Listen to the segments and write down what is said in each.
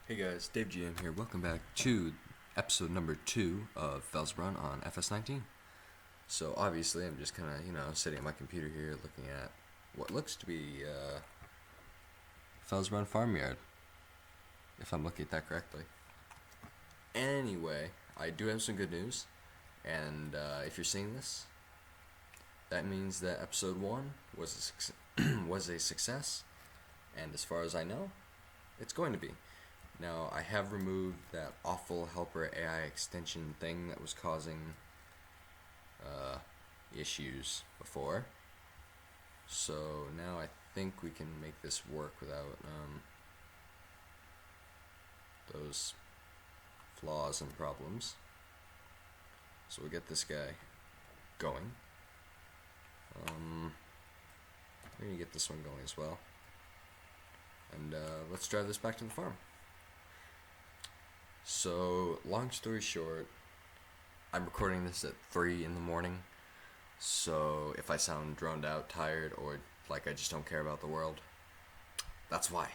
Hey guys, Dave GM here. Welcome back to episode number 2 of Felsbrunn on FS19. So obviously I'm just kind of, sitting at my computer here looking at what looks to be Felsbrunn Farmyard, if I'm looking at that correctly. Anyway, I do have some good news, and if you're seeing this, that means that episode 1 was was a success, and as far as I know, it's going to be. Now, I have removed that awful helper AI extension thing that was causing issues before. So now I think we can make this work without those flaws and problems. So we'll get this guy going. We're going to get this one going as well. And let's drive this back to the farm. So, long story short, I'm recording this at 3 in the morning, so if I sound droned out, tired, or like I just don't care about the world, that's why.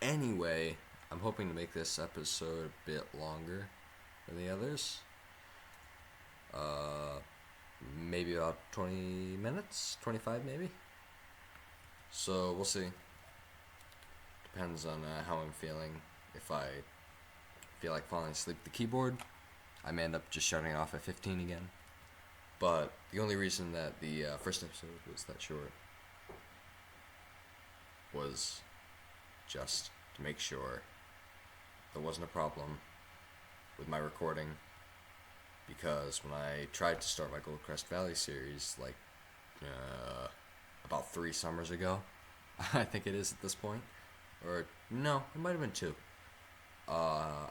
Anyway, I'm hoping to make this episode a bit longer than the others. Maybe about 20 minutes, 25 maybe. So, we'll see. Depends on how I'm feeling. If I feel like falling asleep at the keyboard, I may end up just shutting it off at 15 again. But the only reason that the first episode was that short was just to make sure there wasn't a problem with my recording, because when I tried to start my Gold Crest Valley series, like about 3 summers ago, I think it is at this point, or no, it might have been 2.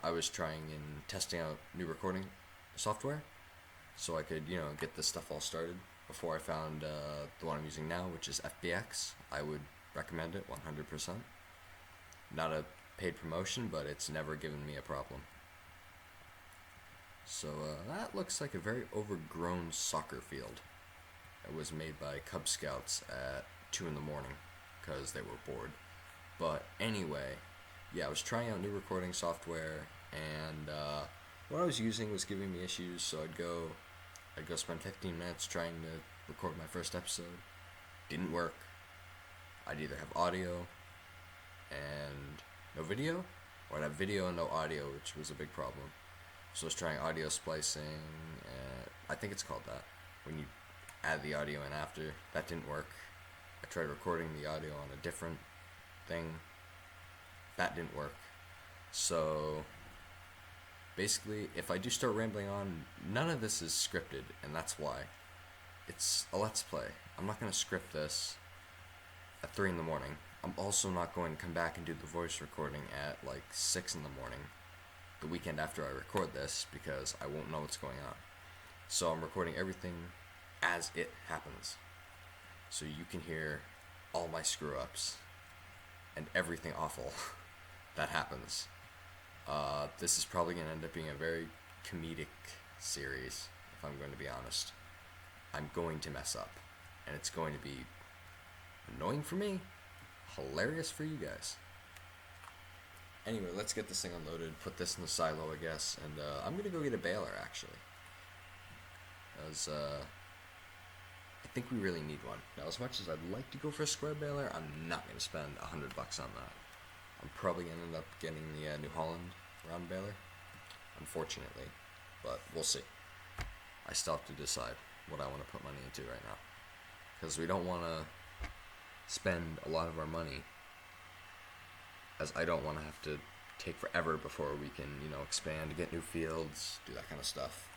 I was trying and testing out new recording software so I could, get this stuff all started before I found the one I'm using now, which is FBX. I would recommend it 100%. Not a paid promotion, but it's never given me a problem. So that looks like a very overgrown soccer field. It was made by Cub Scouts at 2 in the morning because they were bored. But anyway, yeah, I was trying out new recording software, and what I was using was giving me issues, so I'd go spend 15 minutes trying to record my first episode. Didn't work. I'd either have audio and no video, or I'd have video and no audio, which was a big problem. So I was trying audio splicing, I think it's called that, when you add the audio in after. That didn't work. I tried recording the audio on a different thing. That didn't work. So basically, if I do start rambling on, none of this is scripted, and that's why. It's a Let's Play. I'm not going to script this at 3 in the morning. I'm also not going to come back and do the voice recording at like 6 in the morning, the weekend after I record this, because I won't know what's going on. So I'm recording everything as it happens, so you can hear all my screw-ups and everything awful that happens. This is probably going to end up being a very comedic series, if I'm going to be honest. I'm going to mess up, and it's going to be annoying for me, hilarious for you guys. Anyway, let's get this thing unloaded, put this in the silo, I guess, and I'm going to go get a baler, actually. As, I think we really need one. Now, as much as I'd like to go for a square baler, I'm not going to spend $100 on that. I'm probably going to end up getting the New Holland round baler, unfortunately, but we'll see. I still have to decide what I want to put money into right now, because we don't want to spend a lot of our money, as I don't want to have to take forever before we can, expand, get new fields, do that kind of stuff.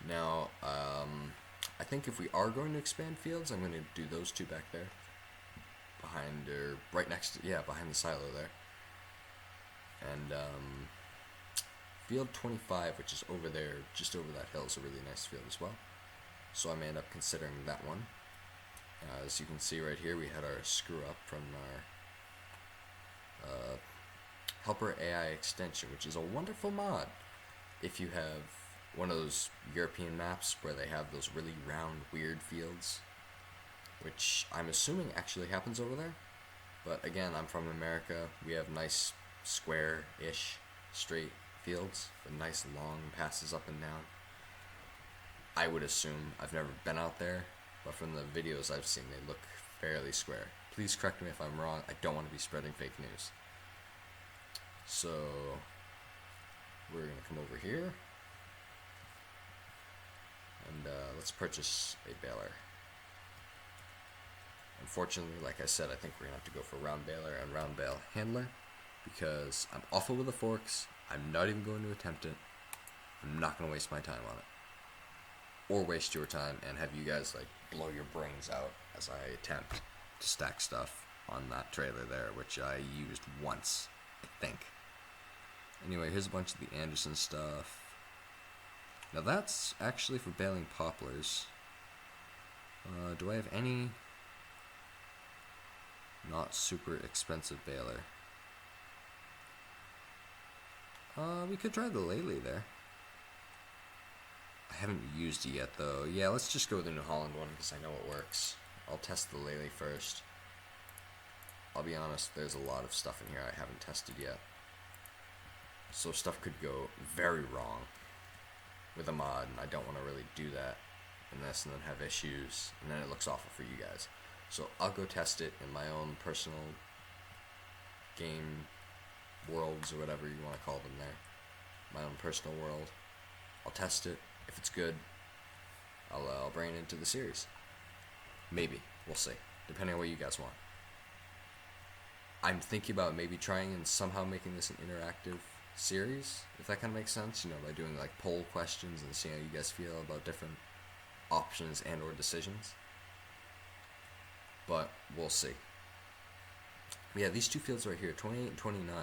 Now, I think if we are going to expand fields, I'm going to do those 2 back there, behind, or right next to, behind the silo there. And field 25, which is over there, just over that hill, is a really nice field as well. So I may end up considering that one. As you can see right here, we had our screw up from our helper AI extension, which is a wonderful mod if you have one of those European maps where they have those really round, weird fields, which I'm assuming actually happens over there. But again, I'm from America. We have nice square-ish straight fields with nice long passes up and down. I would assume, I've never been out there, but from the videos I've seen, they look fairly square. Please correct me if I'm wrong. I don't want to be spreading fake news. So, we're going to come over here, and let's purchase a baler. Unfortunately, like I said, I think we're going to have to go for round baler and round bale handler, because I'm awful with the forks. I'm not even going to attempt it. I'm not going to waste my time on it. Or waste your time and have you guys like blow your brains out as I attempt to stack stuff on that trailer there, which I used once, I think. Anyway, here's a bunch of the Anderson stuff. Now that's actually for baling poplars. Do I have any not super expensive baler? We could try the Lely there. I haven't used it yet though. Yeah, let's just go with the New Holland one because I know it works. I'll test the Lely first. I'll be honest, there's a lot of stuff in here I haven't tested yet. So stuff could go very wrong with a mod, and I don't want to really do that in this and then have issues, and then it looks awful for you guys. So I'll go test it in my own personal game worlds, or whatever you want to call them there. My own personal world. I'll test it. If it's good, I'll bring it into the series. Maybe. We'll see. Depending on what you guys want. I'm thinking about maybe trying and somehow making this an interactive series, if that kind of makes sense. You know, by doing like poll questions and seeing how you guys feel about different options and or decisions. But we'll see. Yeah, these two fields right here, 28 and 29.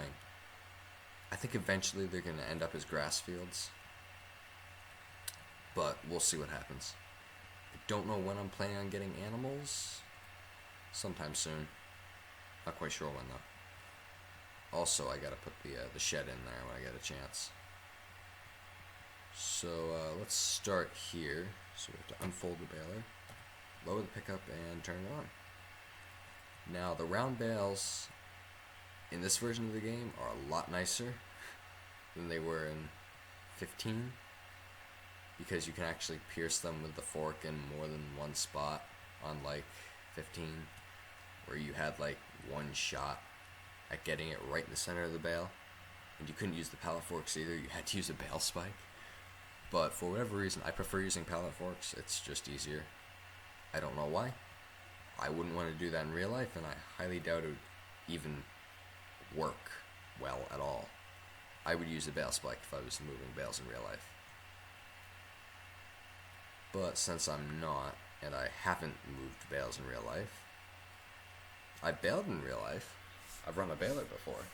I think eventually they're going to end up as grass fields. But we'll see what happens. I don't know when I'm planning on getting animals. Sometime soon. Not quite sure when though. Also, I gotta put the shed in there when I get a chance. So let's start here. So we have to unfold the baler, lower the pickup, and turn it on. Now the round bales in this version of the game are a lot nicer than they were in 15. Because you can actually pierce them with the fork in more than one spot, unlike 15, where you had like one shot at getting it right in the center of the bale, and you couldn't use the pallet forks either, you had to use a bale spike. But for whatever reason, I prefer using pallet forks. It's just easier. I don't know why. I wouldn't want to do that in real life, and I highly doubt it would even work well at all. I would use a bale spike if I was moving bales in real life. But since I'm not, and I haven't moved bales in real life, I've baled in real life. I've run a baler before.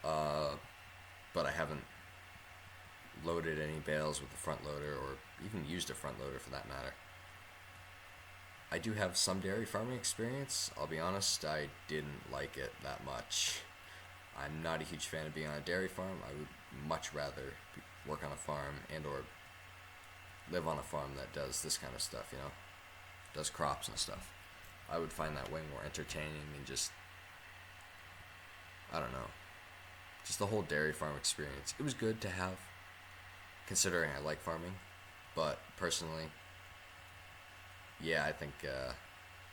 But I haven't loaded any bales with the front loader, or even used a front loader for that matter. I do have some dairy farming experience. I'll be honest, I didn't like it that much. I'm not a huge fan of being on a dairy farm. I would much rather work on a farm and or live on a farm that does this kind of stuff, you know, does crops and stuff. I would find that way more entertaining than just, I don't know, just the whole dairy farm experience. It was good to have, considering I like farming, but personally, yeah, I think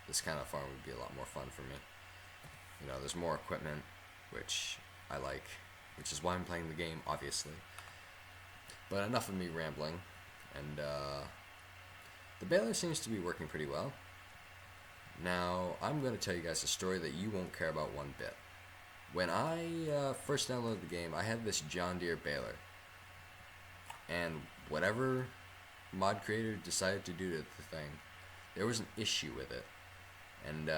this kind of farm would be a lot more fun for me. You know, there's more equipment, which I like, which is why I'm playing the game, obviously. But enough of me rambling. And the baler seems to be working pretty well. Now, I'm going to tell you guys a story that you won't care about one bit. When I first downloaded the game, I had this John Deere baler. And whatever mod creator decided to do to the thing, there was an issue with it. And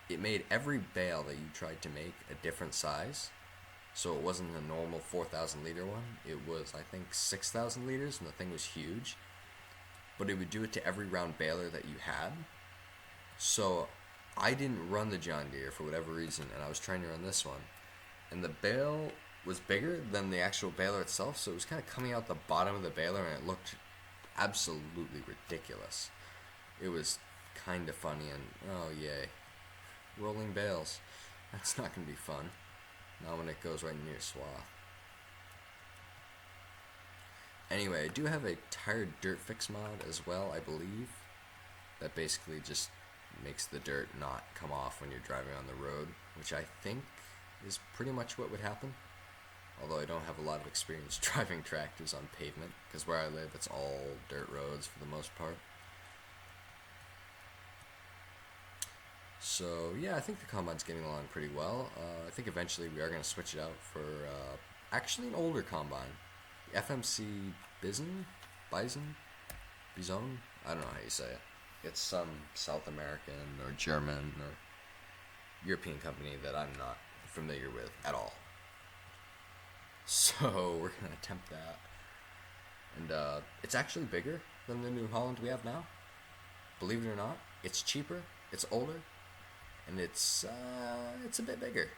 it made every bale that you tried to make a different size. So it wasn't a normal 4,000 liter one. It was, I think, 6,000 liters, and the thing was huge. But it would do it to every round baler that you had. So I didn't run the John Deere for whatever reason, and I was trying to run this one. And the bale was bigger than the actual baler itself, so it was kind of coming out the bottom of the baler, and it looked absolutely ridiculous. It was kind of funny, and oh yay. rolling bales. That's not going to be fun. Not when it goes right near swath. Anyway, I do have a tire dirt fix mod as well, I believe. That basically just makes the dirt not come off when you're driving on the road, which I think is pretty much what would happen. Although I don't have a lot of experience driving tractors on pavement, because where I live it's all dirt roads for the most part. So yeah, I think the combine's getting along pretty well. I think eventually we are going to switch it out for actually an older combine. The FMC Bison? I don't know how you say it. It's some South American or German or European company that I'm not familiar with at all. So we're going to attempt that. And it's actually bigger than the New Holland we have now. Believe it or not, it's cheaper, it's older, and it's a bit bigger.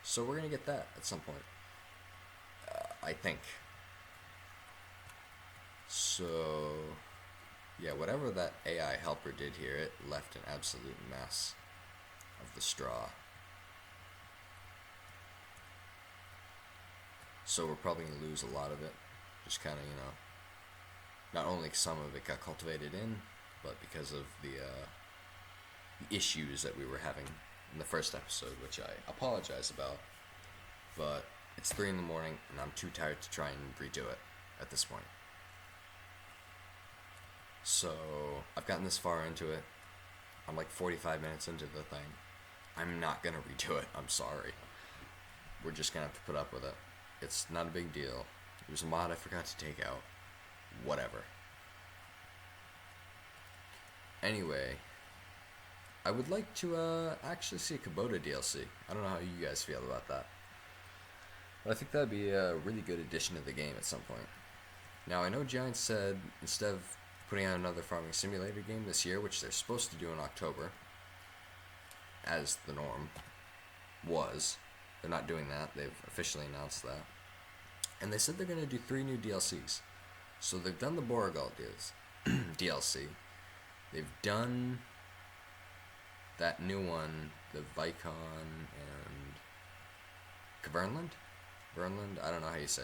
So we're going to get that at some point. I think. So, yeah, whatever that AI helper did here, it left an absolute mess of the straw. So we're probably going to lose a lot of it. Just kind of, not only some of it got cultivated in, but because of the issues that we were having in the first episode, which I apologize about. But it's 3 in the morning, and I'm too tired to try and redo it at this point. So I've gotten this far into it. I'm like 45 minutes into the thing. I'm not going to redo it. I'm sorry. We're just going to have to put up with it. It's not a big deal. It was a mod I forgot to take out. Whatever. Anyway, I would like to actually see a Kubota DLC. I don't know how you guys feel about that. But I think that would be a really good addition to the game at some point. Now, I know Giants said instead of putting out another farming simulator game this year, which they're supposed to do in October, as the norm was, they're not doing that. They've officially announced that. And they said they're going to do 3 new DLCs. So they've done the Borregaard DLC. They've done that new one, the Vicon and Vernland? I don't know how you say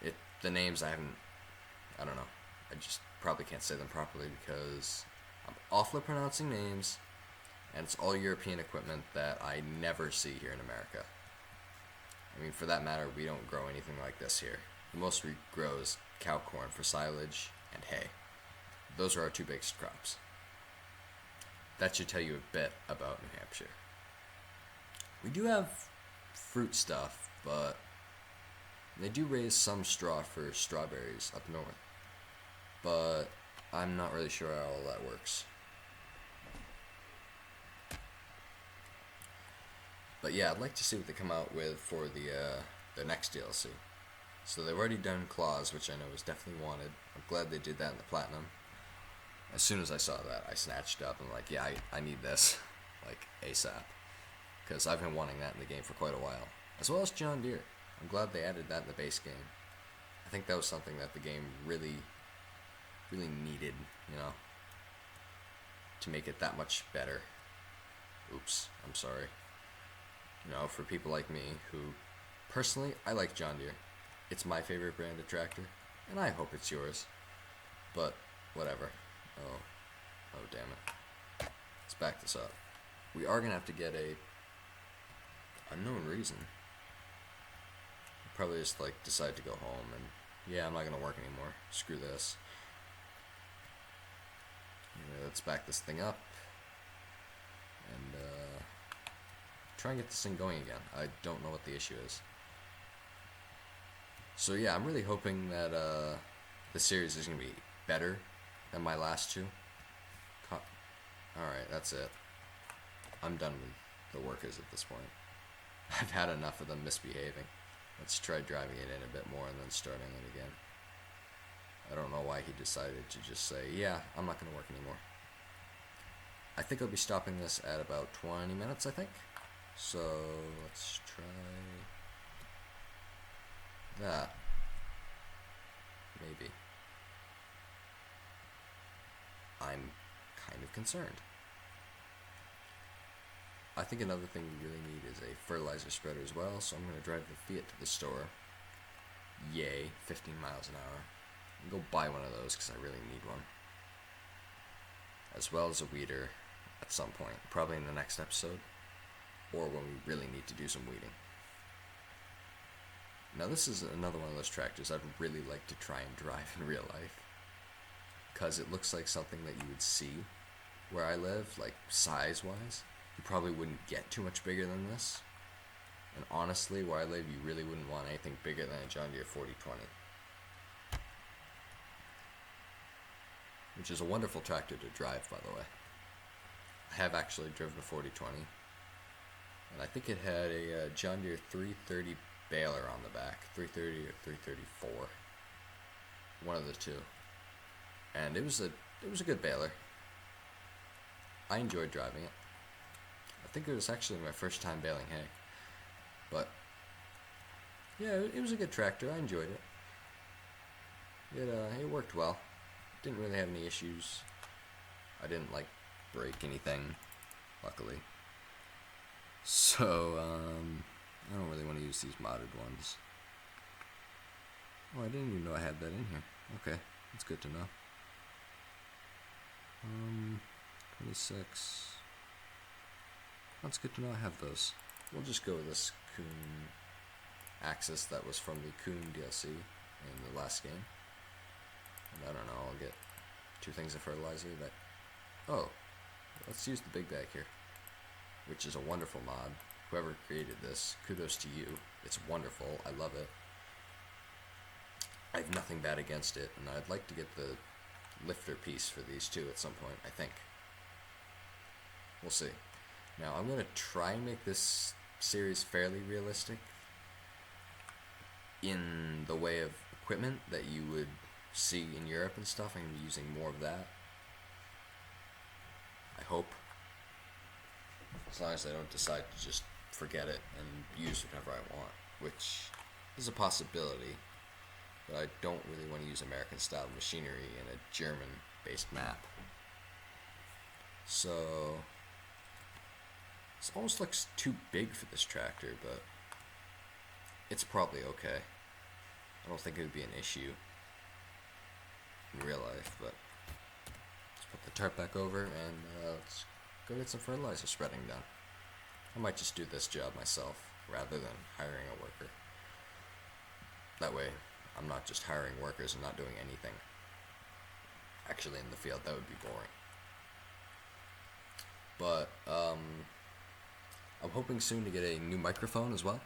it. The names I don't know. I just probably can't say them properly because I'm awful at pronouncing names, and it's all European equipment that I never see here in America. I mean, for that matter, we don't grow anything like this here. The most we grow is cow corn for silage and hay. Those are our 2 biggest crops. That should tell you a bit about New Hampshire. We do have fruit stuff, but they do raise some straw for strawberries up north. But I'm not really sure how all that works. But yeah, I'd like to see what they come out with for the next DLC. So they've already done Claws, which I know was definitely wanted. I'm glad they did that in the Platinum. As soon as I saw that, I snatched up and like, yeah, I need this, like ASAP. Because I've been wanting that in the game for quite a while. As well as John Deere. I'm glad they added that in the base game. I think that was something that the game really needed, to make it that much better. Oops, I'm sorry. For people like me who, personally, I like John Deere. It's my favorite brand of tractor, and I hope it's yours. But, whatever. Oh, damn it. Let's back this up. We are going to have to get a unknown reason. Probably just, decide to go home and, yeah, I'm not going to work anymore. Screw this. Anyway, let's back this thing up. And, try and get this thing going again. I don't know what the issue is. So yeah, I'm really hoping that the series is going to be better than my last 2. Alright, that's it. I'm done with the workers at this point. I've had enough of them misbehaving. Let's try driving it in a bit more and then starting it again. I don't know why he decided to just say, yeah, I'm not going to work anymore. I think I'll be stopping this at about 20 minutes, I think. So, let's try that. Maybe. I'm kind of concerned. I think another thing we really need is a fertilizer spreader as well, so I'm going to drive the Fiat to the store. Yay, 15 miles an hour. And go buy one of those because I really need one. As well as a weeder at some point, probably in the next episode, or when we really need to do some weeding. Now this is another one of those tractors I'd really like to try and drive in real life, because it looks like something that you would see where I live, like size-wise. You probably wouldn't get too much bigger than this. And honestly, where I live, you really wouldn't want anything bigger than a John Deere 4020. Which is a wonderful tractor to drive, by the way. I have actually driven a 4020. And I think it had a John Deere 330 baler on the back. 330 or 334. One of the two. And it was a good baler. I enjoyed driving it. I think it was actually my first time baling hay. But yeah, it was a good tractor. I enjoyed it. It worked well. Didn't really have any issues. I didn't break anything, luckily. So I don't really want to use these modded ones. Oh, I didn't even know I had that in here. Okay, that's good to know. 26. That's good to know I have those. We'll just go with this Coon Axis that was from the Coon DLC in the last game. And I don't know, I'll get 2 things of fertilizer that... Oh, let's use the big bag here, which is a wonderful mod. Whoever created this, kudos to you. It's wonderful, I love it. I have nothing bad against it, and I'd like to get the lifter piece for these two at some point, I think. We'll see. Now, I'm going to try and make this series fairly realistic in the way of equipment that you would see in Europe and stuff. I'm going to be using more of that. I hope. As long as I don't decide to just forget it and use whatever I want, which is a possibility. But I don't really want to use American-style machinery in a German-based map. So... This almost looks too big for this tractor, but it's probably okay. I don't think it would be an issue in real life, but let's put the tarp back over and let's go get some fertilizer spreading done. I might just do this job myself rather than hiring a worker. That way, I'm not just hiring workers and not doing anything actually in the field. That would be boring. But, I'm hoping soon to get a new microphone as well.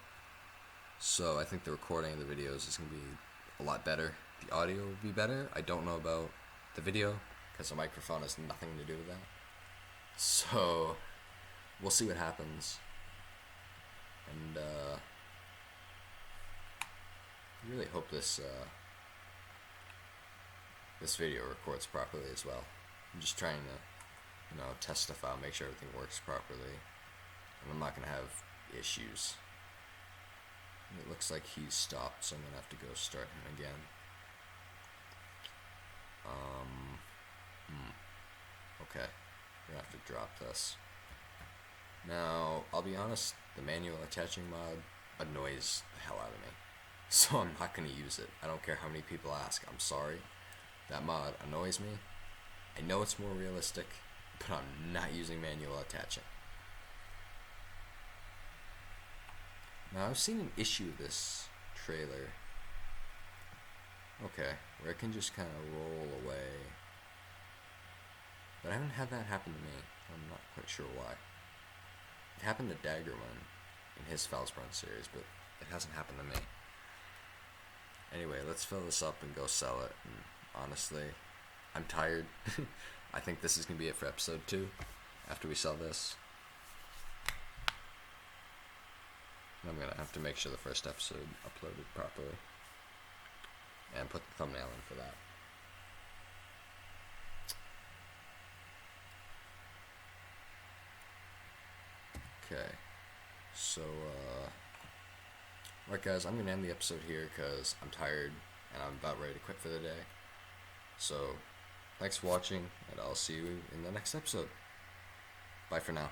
So I think the recording of the videos is going to be a lot better. The audio will be better. I don't know about the video because the microphone has nothing to do with that. So we'll see what happens. And I really hope this video records properly as well. I'm just trying to, test stuff out, make sure everything works properly. And I'm not going to have issues. It looks like he's stopped, so I'm going to have to go start him again. Okay. We're going to have to drop this. Now, I'll be honest, the manual attaching mod annoys the hell out of me. So I'm not going to use it. I don't care how many people ask. I'm sorry. That mod annoys me. I know it's more realistic, but I'm not using manual attaching. Now, I've seen an issue of this trailer. Okay, where it can just kind of roll away. But I haven't had that happen to me. I'm not quite sure why. It happened to Daggerman in his Felsbrunn series, but it hasn't happened to me. Anyway, let's fill this up and go sell it. And honestly, I'm tired. I think this is going to be it for episode 2, after we sell this. I'm going to have to make sure the first episode uploaded properly. And put the thumbnail in for that. Okay. So, alright guys, I'm going to end the episode here because I'm tired and I'm about ready to quit for the day. So, thanks for watching, and I'll see you in the next episode. Bye for now.